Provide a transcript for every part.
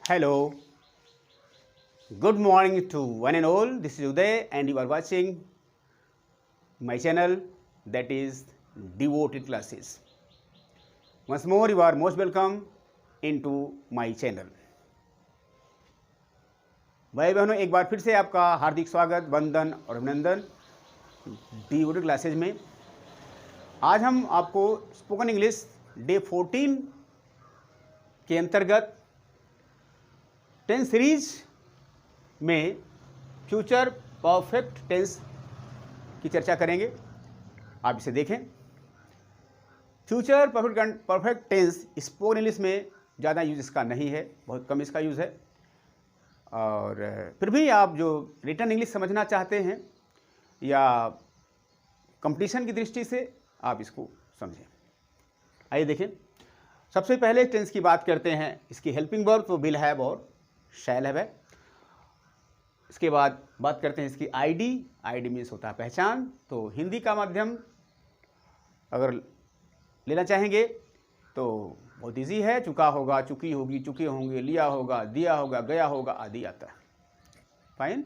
Hello, good morning to one and all. This is Uday, and you are watching my channel, that is Devoted Classes. Once more, you are most welcome into my channel. भाई बहनों, एक बार फिर से आपका हार्दिक स्वागत, वंदन और अभिनंदन डिवोटेड क्लासेज में। आज हम आपको स्पोकन इंग्लिश डे 14 के अंतर्गत टेंस सीरीज में फ्यूचर परफेक्ट टेंस की चर्चा करेंगे। आप इसे देखें। Future perfect tense spoken English में ज़्यादा यूज इसका नहीं है, बहुत कम इसका यूज़ है। और फिर भी आप जो रिटन इंग्लिश समझना चाहते हैं या कंपटीशन की दृष्टि से आप इसको समझें। आइए देखें। सबसे पहले टेंस की बात करते हैं। इसकी हेल्पिंग वर्ब तो विल हैव और शैल हैव है। इसके बाद बात करते हैं इसकी आईडी मीन्स होता है पहचान। तो हिंदी का माध्यम अगर लेना चाहेंगे तो बहुत इजी है। चुका होगा, चुकी होगी, चुके होंगे, लिया होगा, दिया होगा, गया होगा आदि आता है। फाइन।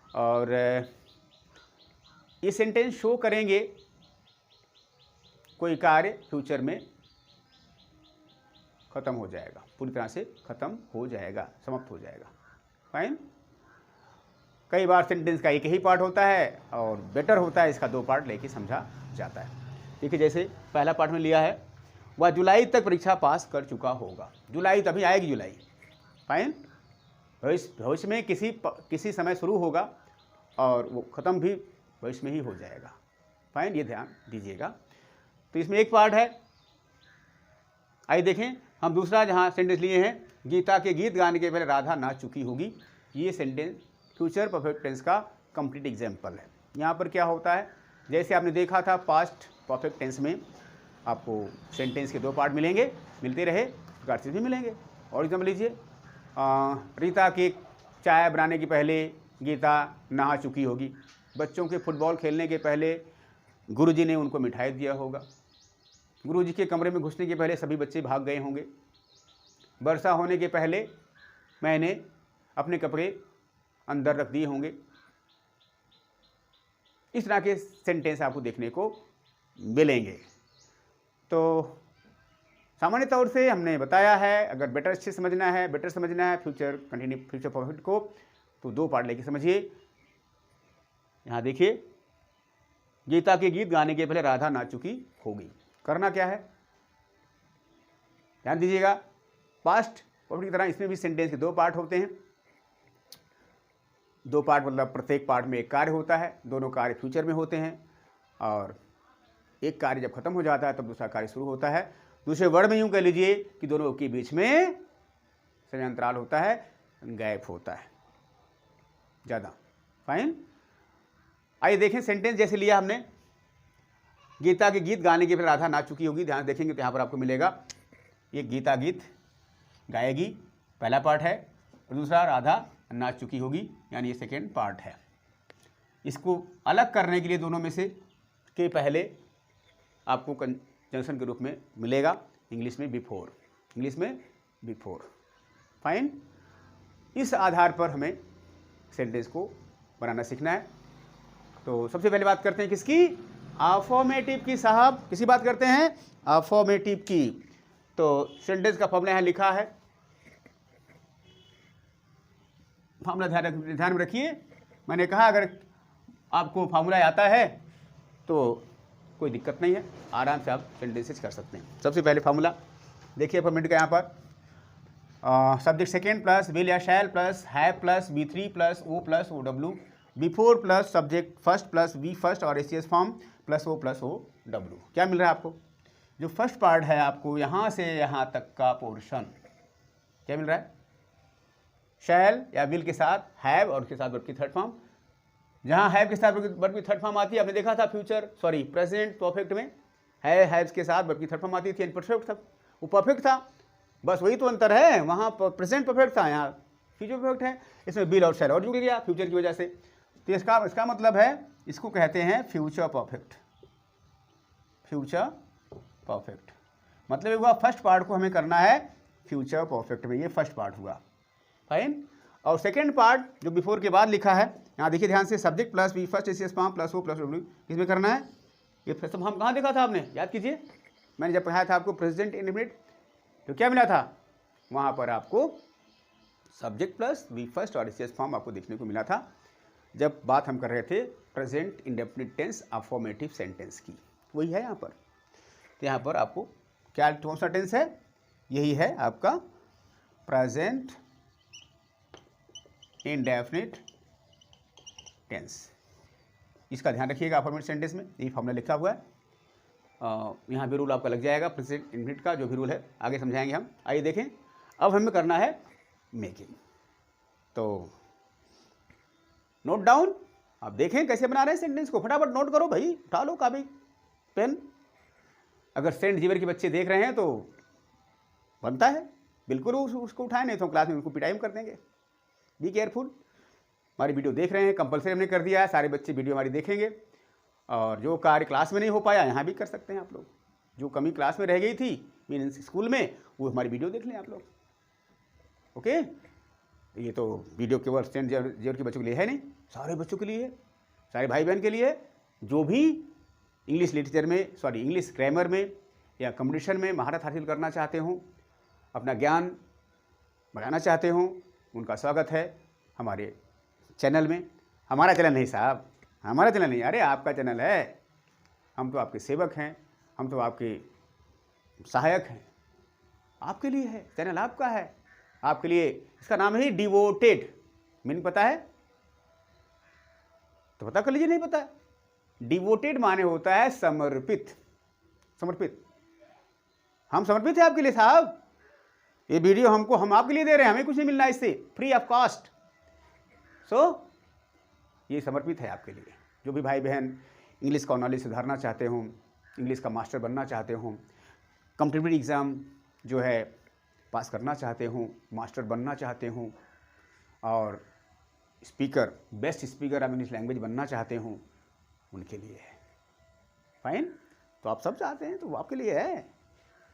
और ये सेंटेंस शो करेंगे कोई कार्य फ्यूचर में ख़त्म हो जाएगा, पूरी तरह से ख़त्म हो जाएगा, समाप्त हो जाएगा। फाइन। कई बार सेंटेंस का एक ही पार्ट होता है और बेटर होता है इसका दो पार्ट लेके समझा जाता है। देखिए, जैसे पहला पार्ट में लिया है, वह जुलाई तक परीक्षा पास कर चुका होगा। जुलाई तभी आएगी जुलाई। फाइन। भविष्य में किसी समय शुरू होगा और वो ख़त्म भी भविष्य में ही हो जाएगा। फाइन, ये ध्यान दीजिएगा। तो इसमें एक पार्ट है। आइए देखें हम दूसरा जहाँ सेंटेंस लिए हैं, गीता के गीत गाने के पहले राधा नाच चुकी होगी। ये सेंटेंस फ्यूचर परफेक्ट टेंस का कंप्लीट एग्जाम्पल है। यहाँ पर क्या होता है, जैसे आपने देखा था पास्ट परफेक्ट टेंस में आपको सेंटेंस के दो पार्ट मिलते रहे, प्रकार से भी मिलेंगे। और एग्जाम्पल लीजिए, रीता के चाय बनाने के पहले गीता नहा चुकी होगी। बच्चों के फुटबॉल खेलने के पहले गुरुजी ने उनको मिठाई दिया होगा। गुरुजी के कमरे में घुसने के पहले सभी बच्चे भाग गए होंगे। वर्षा होने के पहले मैंने अपने कपड़े अंदर रख दिए होंगे। इस तरह के सेंटेंस आपको देखने को मिलेंगे। तो सामान्य तौर से हमने बताया है, अगर बेटर समझना है फ्यूचर परफेक्ट को, तो दो पार्ट लेके समझिए। यहाँ देखिए, गीता के गीत गाने के पहले राधा नाच चुकी होगी। करना क्या है, ध्यान दीजिएगा। पास्ट परफेक्ट की तरह इसमें भी सेंटेंस के दो पार्ट होते हैं। दो पार्ट मतलब प्रत्येक पार्ट में एक कार्य होता है। दोनों कार्य फ्यूचर में होते हैं और एक कार्य जब खत्म हो जाता है तब दूसरा कार्य शुरू होता है। दूसरे वर्ड में यूं कह लीजिए कि दोनों के बीच में समय अंतराल होता है, गैप होता है ज़्यादा। फाइन। आइए देखें सेंटेंस जैसे लिया हमने, गीता के गीत गाने के फिर राधा नाच चुकी होगी। ध्यान देखेंगे तो यहाँ पर आपको मिलेगा ये गीता गीत गाएगी, पहला पार्ट है, और दूसरा राधा नाच चुकी होगी, यानी ये सेकेंड पार्ट है। इसको अलग करने के लिए दोनों में से के पहले आपको कंजंक्शन के रूप में मिलेगा इंग्लिश में बिफोर। फाइन। इस आधार पर हमें सेंटेंस को बनाना सीखना है। तो सबसे पहले बात करते हैं किसकी, अफर्मेटिव की। साहब किसी बात करते हैं, अफर्मेटिव की। तो सेंटेंस का फॉर्मूला यहाँ लिखा है, फॉर्मूला ध्यान में रखिए। मैंने कहा अगर आपको फॉर्मूला आता है तो कोई दिक्कत नहीं है, आराम से आप सेंटेंसेस कर सकते हैं। सबसे पहले फॉर्मूला देखिए अफर्मेटिव का यहाँ पर, सब्जेक्ट सेकेंड प्लस विल या शैल प्लस हैव प्लस बी3 plus O plus O W, before plus subject first plus V first और S form plus O W. क्या मिल रहा है आपको, जो फर्स्ट पार्ट है आपको यहाँ से यहाँ तक का पोर्शन क्या मिल रहा है, शैल या विल के साथ हैव और उसके साथ वर्ब की थर्ड फॉर्म। जहाँ हैव के साथ वर्ब की थर्ड फॉर्म आती है, आपने देखा था प्रेजेंट परफेक्ट में हैव्स के साथ वर्ब की थर्ड फॉर्म आती थी, परफेक्ट था, वो परफेक्ट था, बस वही तो अंतर है। वहाँ प्रेजेंट परफेक्ट था, यहाँ फ्यूचर परफेक्ट है। इसमें विल और शैल और जुड़ गया फ्यूचर की वजह से। तो इसका मतलब है, इसको कहते हैं फ्यूचर परफेक्ट। मतलब हुआ फर्स्ट पार्ट को हमें करना है फ्यूचर परफेक्ट में, ये फर्स्ट पार्ट हुआ। फाइन। और सेकेंड पार्ट जो बिफोर के बाद लिखा है, यहाँ देखिए ध्यान से, subject plus V first S form plus O plus W, किसमें करना है? ये सब हम कहाँ देखा था आपने, याद कीजिए, मैंने जब पढ़ाया था आपको प्रेजेंट इंडेफिनिट, तो क्या मिला था वहाँ पर आपको? सब्जेक्ट प्लस वी फर्स्ट और एस फॉर्म आपको देखने को मिला था जब बात हम कर रहे थे present indefinite tense affirmative sentence की। वही है यहाँ पर। तो यहाँ पर आपको क्या कौन सा टेंस है? यही है आपका प्रेजेंट इंडेफिनिट टेंस। इसका ध्यान रखिएगा अफर्मेटिव सेंटेंस में, यही फॉर्मूला लिखा हुआ है। यहाँ भी रूल आपका लग जाएगा प्रेजेंट इंडेफिनिट का, जो भी रूल है आगे समझाएंगे हम। आइए देखें, अब हमें करना है मेकिंग। तो नोट डाउन, आप देखें कैसे बना रहे हैं सेंटेंस को, फटाफट नोट करो भाई, उठा लो कापी पेन। अगर सेंट जीवर के बच्चे देख रहे हैं तो बनता है बिल्कुल उसको उठाएं, नहीं तो क्लास में उनको पिटाई कर देंगे। Be careful. हमारी वीडियो देख रहे हैं, कंपलसरी हमने कर दिया है, सारे बच्चे वीडियो हमारी देखेंगे। और जो कार्य क्लास में नहीं हो पाया यहाँ भी कर सकते हैं आप लोग। जो कमी क्लास में रह गई थी मीन्स स्कूल में, वो हमारी वीडियो देख लें आप लोग। ओके, ये तो वीडियो केवल सेंट जेवर के बच्चों के लिए है नहीं, सारे बच्चों के लिए है, सारे भाई बहन के लिए है। जो भी इंग्लिश लिटरेचर में, सॉरी इंग्लिश ग्रामर में या कंपटीशन में महारत हासिल करना चाहते हो, अपना ज्ञान बढ़ाना चाहते हो, उनका स्वागत है हमारे चैनल में। हमारा चैनल नहीं साहब, हमारा चैनल नहीं, अरे आपका चैनल है। हम तो आपके सेवक हैं, हम तो आपके सहायक हैं, आपके लिए है चैनल, आपका है, आपके लिए। इसका नाम है डिवोटेड। मीनिंग पता है तो पता कर लीजिए, नहीं पता है। डिवोटेड माने होता है समर्पित, समर्पित। हम समर्पित हैं आपके लिए साहब। ये वीडियो हम आपके लिए दे रहे हैं, हमें कुछ नहीं मिलना इससे, फ्री ऑफ कॉस्ट। सो ये समर्पित है आपके लिए। जो भी भाई बहन इंग्लिश का नॉलेज सुधारना चाहते हो, इंग्लिश का मास्टर बनना चाहते हो, कॉम्पिटिटिव एग्ज़ाम जो है पास करना चाहते हो, मास्टर बनना चाहते हो, और speaker, best speaker of English language बनना चाहते हो, उनके लिए है। फाइन। तो आप सब चाहते हैं तो वो आपके लिए है।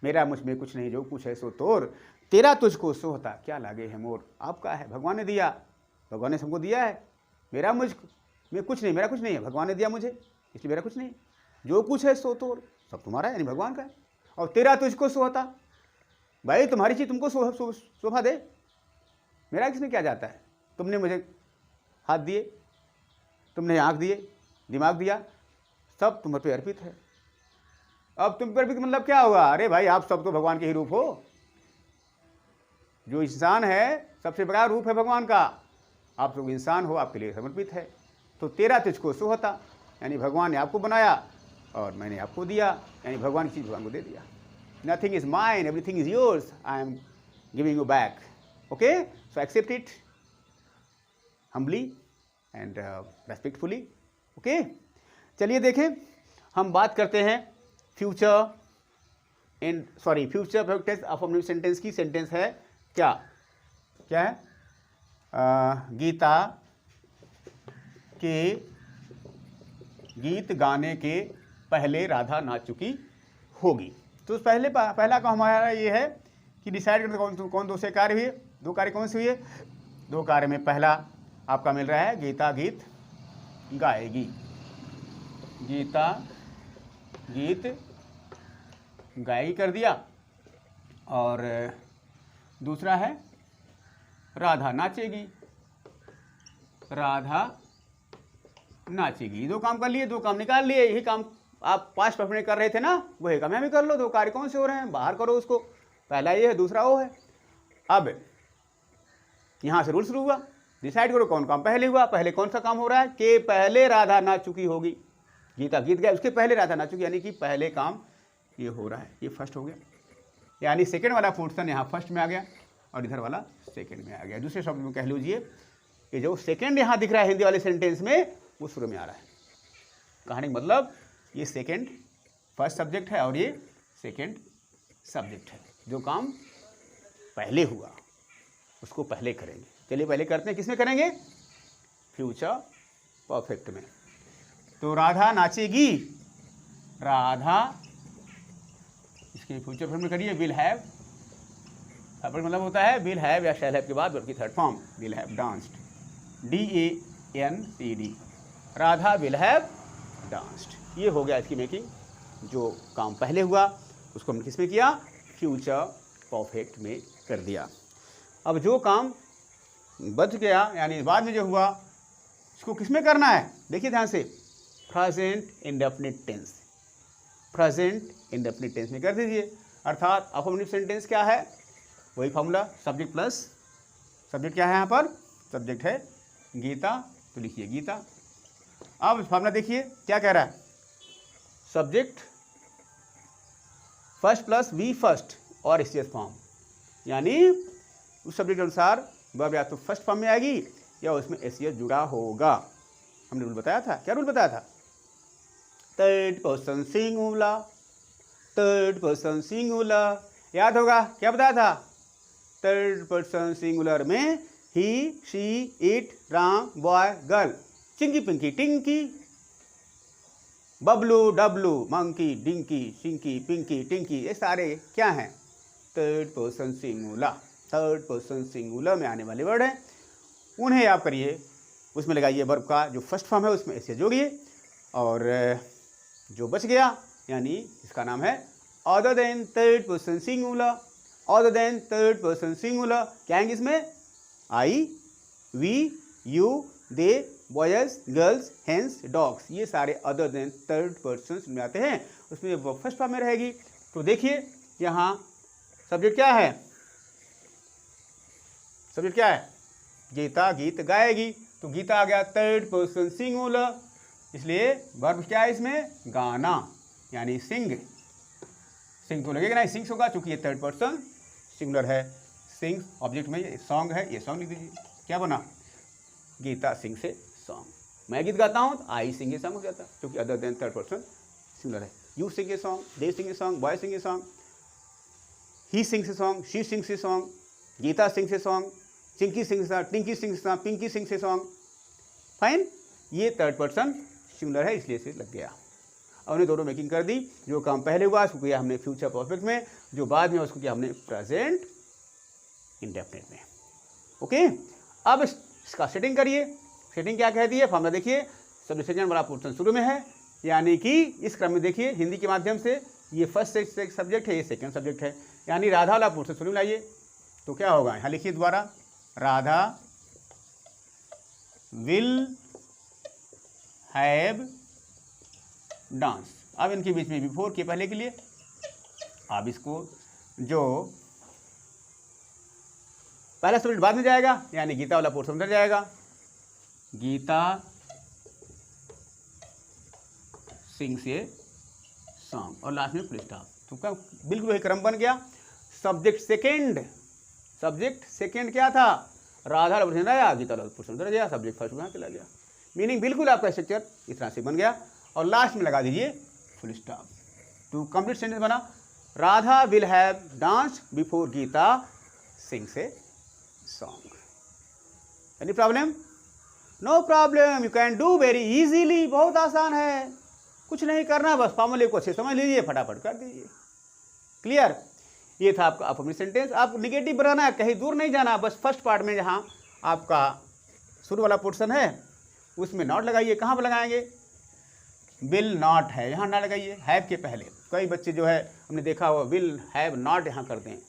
मेरा मुझ में कुछ नहीं, जो कुछ है सो तोर, तेरा तुझको सोहता क्या लागे है मोर। आपका है, भगवान ने दिया, भगवान ने सबको दिया है। मेरा मुझ में कुछ नहीं, मेरा कुछ नहीं है, भगवान ने दिया मुझे, इसलिए मेरा कुछ नहीं। जो कुछ है सो तोर, सब तुम्हारा है, यानी भगवान का है। और तेरा तुझको सोहता, भाई तुम्हारी चीज़ तुमको शोभा दे, मेरा किसने क्या जाता है। तुमने मुझे हाथ दिए, तुमने आँख दिए, दिमाग दिया, सब तुम पे अर्पित है। अब तुम पे अर्पित मतलब क्या होगा? अरे भाई आप सब तो भगवान के ही रूप हो। जो इंसान है सबसे बड़ा रूप है भगवान का। आप लोग इंसान हो, आपके लिए समर्पित है। तो तेरा तुझको सोहता, यानी भगवान ने आपको बनाया और मैंने आपको दिया, यानी भगवान की चीज़ भगवान को दे दिया। Nothing is mine, everything is yours. I am giving you back. Okay? So accept it humbly and respectfully. Okay? चलिए देखें, हम बात करते हैं future perfect tense affirmative sentence की। सेंटेंस है क्या? क्या है? गीता के गीत गाने के पहले राधा नाच चुकी होगी। तो पहला काम हमारा ये है कि डिसाइड करते कौन दो से कार्य हुए। दो कार्य कौन से हुए? दो कार्य में पहला आपका मिल रहा है गीता गीत गाएगी। गीता गीत गाएगी कर दिया, और दूसरा है राधा नाचेगी। राधा नाचेगी। दो काम कर लिए, दो काम निकाल लिए। यही काम आप पास्ट परफेक्ट कर रहे थे ना, वही काम भी कर लो। दो कार्य कौन से हो रहे हैं, बाहर करो उसको। पहला ये है, दूसरा वो है। अब यहाँ से रूल शुरू हुआ, डिसाइड करो कौन काम पहले हुआ। पहले कौन सा काम हो रहा है कि पहले राधा नाच चुकी होगी। गीता गीत गया, उसके पहले राधा नाच चुकी, यानी कि पहले काम ये हो रहा है, ये फर्स्ट हो गया। यानी सेकेंड वाला पोर्शन यहाँ फर्स्ट में आ गया और इधर वाला सेकेंड में आ गया। दूसरे शब्द में कह लीजिए कि जो सेकेंड यहाँ दिख रहा है हिंदी वाले सेंटेंस में, वो शुरू में आ रहा है। कहानी मतलब ये सेकेंड फर्स्ट सब्जेक्ट है और ये सेकेंड सब्जेक्ट है। जो काम पहले हुआ उसको पहले करेंगे। चलिए पहले करते हैं, किसमें करेंगे? फ्यूचर परफेक्ट में। तो राधा नाचेगी, राधा, इसके फ्यूचर परफेक्ट में करिए विल हैव थर्ड मतलब होता है विल हैव या शैल हैव के बाद वर्ब की third form, will have danced, DANCD, Radha will have danced. ये हो गया इसकी मेकिंग। जो काम पहले हुआ उसको हमने किस में किया, फ्यूचर परफेक्ट में कर दिया। अब जो काम बच गया यानी बाद में जो हुआ इसको किस में करना है, देखिए ध्यान से, present indefinite tense, present indefinite tense में कर दीजिए। अर्थात अफर्मेटिव सेंटेंस क्या है, वही फॉर्मूला, सब्जेक्ट प्लस, सब्जेक्ट क्या है यहाँ पर, सब्जेक्ट है गीता, तो लिखिए गीता। अब फॉर्मूला देखिए क्या कह रहा है, subject first plus V first और एसटीएस फॉर्म, यानी उस सब्जेक्ट के अनुसार वर्ब या तो फर्स्ट फॉर्म में आएगी या उसमें एसटीएस जुड़ा होगा। हमने रूल बताया था, क्या रूल बताया था, third person singular, third person singular, याद होगा क्या बताया था, थर्ड पर्सन सिंगुलर में he, she, it, Ram, boy, girl, Chinki Pinki Tinki, Bablu Dablu, monkey Dinki Chinki Pinki Tinki, ये सारे क्या हैं, third person singular, third person singular में आने वाले वर्ड हैं। उन्हें आप करिए, उसमें लगाइए वर्ब का जो फर्स्ट फॉर्म है उसमें ऐसे जोड़िए, और जो बच गया यानी इसका नाम है other than third person singular, other than third person singular क्या आएंगे इसमें, I, we, you, they, boys, girls, hens, dogs, ये सारे अदर देन थर्ड पर्सन में आते हैं, उसमें वो फर्स्ट फॉर्म में रहेगी। तो देखिए यहाँ सब्जेक्ट क्या है, सब्जेक्ट क्या है, गीता गीत गाएगी, तो गीता आ गया थर्ड पर्सन सिंगुलर, इसलिए वर्ब क्या है इसमें, गाना, यानी सिंग, सिंग तो लगेगा ना, सिंग्स होगा चूंकि ये थर्ड पर्सन सिंगुलर है, सिंग्स ऑब्जेक्ट में ये सॉन्ग है, ये सॉन्ग लिख दीजिए, क्या बना, गीता सिंग से सॉन्ग, मैं गीत गाता हूँ तो आई सिंग ए सॉन्ग हो जाता है क्योंकि other than third person singular है, you sing a song, they sing a song, boy sing a song, he sings a song, she sings a song, Geeta sings a song, Chinki sings a, Tinki sings a, Pinki sings a song, fine, ये third person singular है इसलिए से लग गया। और उन्हें दोनों making कर दी, जो काम पहले हुआ उसको किया हमने फ्यूचर परफेक्ट में, जो बाद में उसको किया हमने प्रेजेंट इंडेफिनिट में। ओके, अब इसका सेटिंग करिए, सेटिंग क्या कहती है, फॉर्मूला देखिए, सब्जेक्ट सेकंड वाला पोर्शन शुरू में है, यानी कि इस क्रम में देखिए हिंदी के माध्यम से ये फर्स्ट सब्जेक्ट है, ये सेकंड सब्जेक्ट है, यानी राधा वाला पोर्शन शुरू में लाइए, तो क्या होगा, यहाँ लिखिए दोबारा, राधा विल हैव डांस। अब इनके बीच में बिफोर के पहले के लिए अब इसको जो पहला सब्जेक्ट बाद में जाएगा यानी गीता वाला पोर्शन अंदर जाएगा, गीता सिंग्स ए सॉन्ग और लास्ट में फुल स्टॉप, तो क्या बिल्कुल वही क्रम बन गया। सब्जेक्ट सेकंड क्या था, राधा वाला पोर्शन आया, गीता वाला पोर्शन अंदर गया, सब्जेक्ट फर्स्ट वहाँ चला गया, मीनिंग बिल्कुल आपका स्ट्रक्चर इस तरह से बन गया। और लास्ट में लगा दीजिए फुल स्टॉप, तो कंप्लीट सेंटेंस बना, Radha will have dance before Geeta sings a song. Any problem, no problem, you can do very easily, बहुत आसान है, कुछ नहीं करना, बस फॉर्मूले को अच्छे समझ लीजिए, फटाफट कर दीजिए, क्लियर। ये था आपका अफर्मेटिव सेंटेंस। आप निगेटिव बनाना है, कहीं दूर नहीं जाना, बस फर्स्ट पार्ट में जहाँ आपका शुरू वाला पोर्शन है उसमें नॉट लगाइए, कहाँ पर लगाएंगे, विल नॉट है यहाँ ना लगाइए, हैव के पहले, कई बच्चे जो है हमने देखा हुआ विल हैव नॉट यहाँ करते हैं,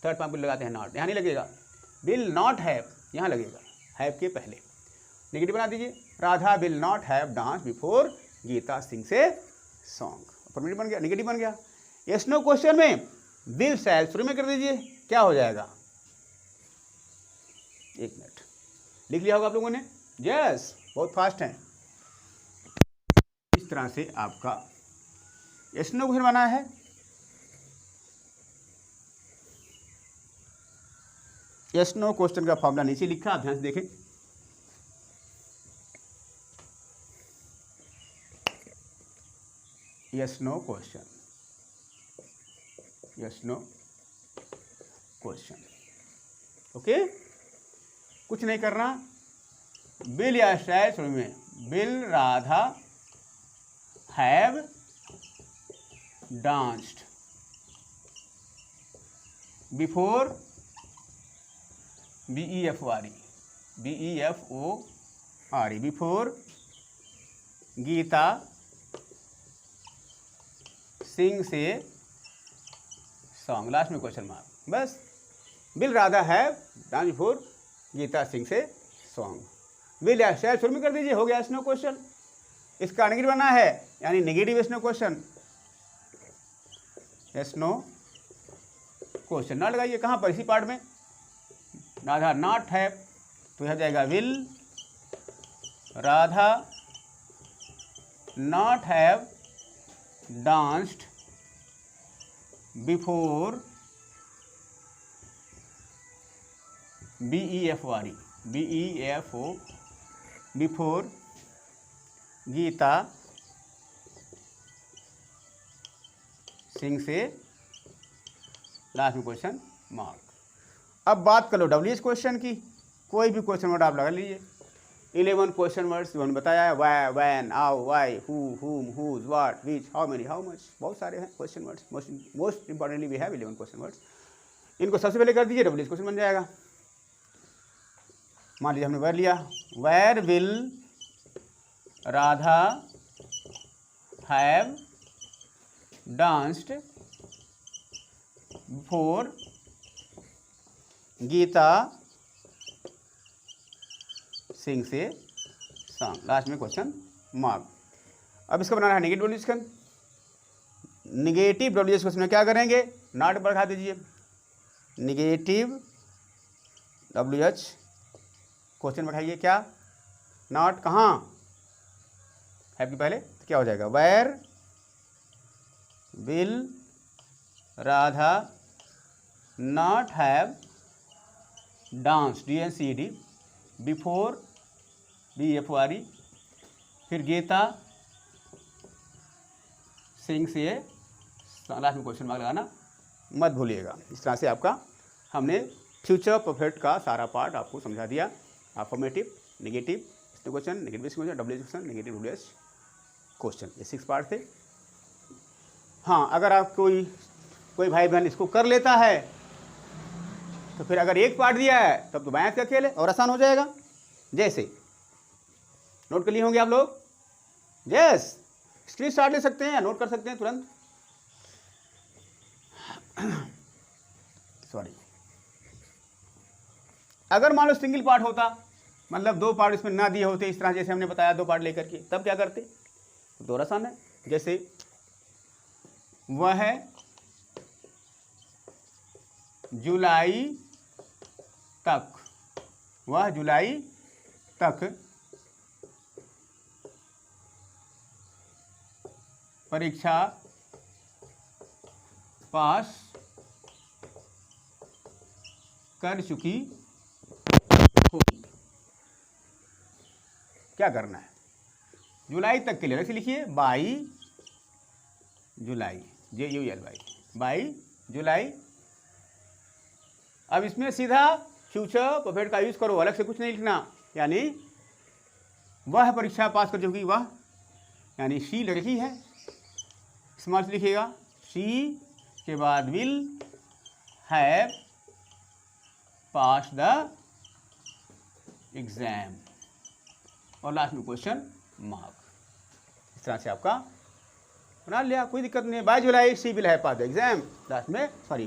थर्ड फॉर्म पर लगाते हैं नॉट, यहाँ नहीं लगेगा, विल नॉट हैव यहाँ लगेगा, हैव के पहले, नेगेटिव बना दीजिए, Radha will not have dance before Geeta sings a song, affirmative बन गया, नेगेटिव बन गया। यस नो क्वेश्चन में विल शैल शुरू में कर दीजिए, क्या हो जाएगा, एक मिनट, लिख लिया होगा आप लोगों ने, यस बहुत फास्ट हैं। इस तरह से आपका यस नो क्वेश्चन बना है। यस नो क्वेश्चन का फॉर्मूला नीचे लिखा, आप ध्यान से देखें, yes no question, yes no question, okay, कुछ नहीं करना, विल या शैल शुरू में, will Radha have danced before BEFORE before Geeta sings a song, last में क्वेश्चन मार्क। बस will Radha have dance before Geeta sings a song. Will या शायद शुरू में कर दीजिए, हो गया इसनो क्वेश्चन। इसका नेगेटिव बना है यानी नेगेटिव इसनो क्वेश्चन, इसनो क्वेश्चन ना लगाइए। कहाँ पर? इसी पार्ट में राधा नॉट हैव, तो यह जाएगा will Radha not have danced before BEFORE before Geeta sings a, last में क्वेश्चन मार्क। अब बात कर लो WH क्वेश्चन की। कोई भी क्वेश्चन वर्ड आप लगा लीजिए। 11 क्वेश्चन वर्ड्स उन्होंने बताया है, why, when, how, why, who, whom, whose, what, which, how many, how much, बहुत सारे हैं question words. Most importantly we have 11 question words. इनको सबसे पहले कर दीजिए, WH क्वेश्चन बन जाएगा। मान लीजिए हमने वेयर लिया, where will Radha have danced before Geeta sings a song, last में क्वेश्चन मार्क। अब इसका बनाना है negative WH question. Negative WH question में क्या करेंगे? नॉट पर खा दीजिए, नेगेटिव WH क्वेश्चन बैठाइए। क्या? नॉट कहाँ है कि पहले, तो क्या हो जाएगा? Where will Radha not have dance DANCED before BEFORE, फिर गीता सिंग्स ए, लास्ट में क्वेश्चन मार्क लगाना मत भूलिएगा। इस तरह से आपका हमने फ्यूचर परफेक्ट का सारा पार्ट आपको समझा दिया। Affirmative, negative question, negative question, WH question, negative WH question, ये 6 पार्ट थे। हाँ, अगर आप कोई भाई बहन इसको कर लेता है तो फिर अगर एक पार्ट दिया है तब तो मैथ का खेल है और आसान हो जाएगा। जैसे नोट कर लिए होंगे आप लोग? यस, स्क्रीन शॉट ले सकते हैं या नोट कर सकते हैं तुरंत। सॉरी, अगर मान लो सिंगल पार्ट होता, मतलब 2 पार्ट इसमें ना दिए होते, इस तरह जैसे हमने बताया 2 पार्ट लेकर के, तब क्या करते? तो और आसान है। जैसे वह जुलाई तक, वह जुलाई तक परीक्षा पास कर चुकी होगी। क्या करना है? जुलाई तक के लिए ऐसे लिखिए, बाई जुलाई, JULY, बाई जुलाई। अब इसमें सीधा फ्यूचर परफेक्ट का यूज करो, अलग से कुछ नहीं लिखना। यानी वह परीक्षा पास कर चुकी, वह यानी शी लड़की है, स्मॉल से लिखिएगा, शी के बाद will have pass the exam और लास्ट में क्वेश्चन मार्क। इस तरह से आपका बना लिया, कोई दिक्कत नहीं है। By July she will have pass the exam, last में सॉरी